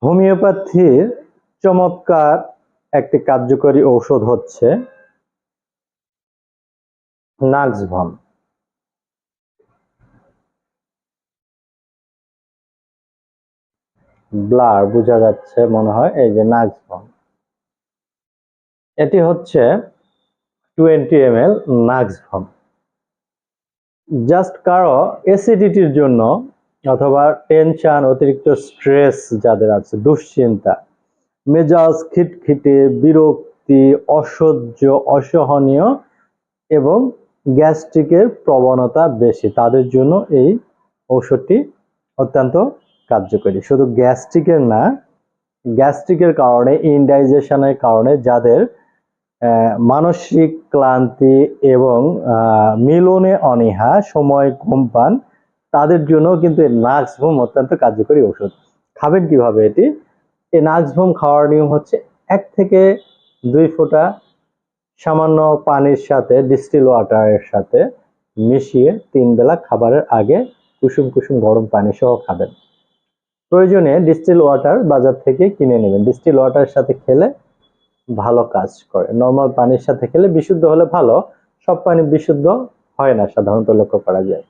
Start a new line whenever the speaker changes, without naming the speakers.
হোমিওপ্যাথির চমৎকার একটি কার্যকরী ঔষধ হচ্ছে নাক্সভম। ব্লার বোঝা যাচ্ছে মনে হয়, এই যে নাক্সভম, এটি হচ্ছে 20 ml নাক্সভম। জাস্ট কারো অ্যাসিডিটির জন্য অথবা টেনশন, অতিরিক্ত স্ট্রেস যাদের আছে, দুশ্চিন্তা, মেজাজ খিটখিটে, বিরক্তি, অসহ্য, অসহনীয় এবং গ্যাস্ট্রিকের প্রবণতা বেশি, তাদের জন্য এই ঔষধটি অত্যন্ত কার্যকরী। শুধু গ্যাস্ট্রিকের না, গ্যাস্ট্রিকের কারণে, ইনডাইজেশনের কারণে যাদের মানসিক ক্লান্তি এবং মিলনে অনীহা, সময় কম পান, তাদের জন্য কিন্তু এই নাক্সভম অত্যন্ত কার্যকরী ওষুধ। খাবেন কিভাবে এটি? এই নাক্সভম খাওয়ার নিয়ম হচ্ছে 1 থেকে 2 ফোঁটা সামান্য পানির সাথে, ডিস্টিল ওয়াটারের সাথে মিশিয়ে 3 বেলা খাবারের আগে কুসুম কুসুম গরম পানি সহ খাবেন। প্রয়োজনে ডিস্টিল ওয়াটার বাজার থেকে কিনে নেবেন। ডিস্টিল ওয়াটারের সাথে খেলে ভালো কাজ করে। নর্মাল পানির সাথে খেলে বিশুদ্ধ হলে ভালো, সব পানি বিশুদ্ধ হয় না সাধারণত, লক্ষ্য করা যায়।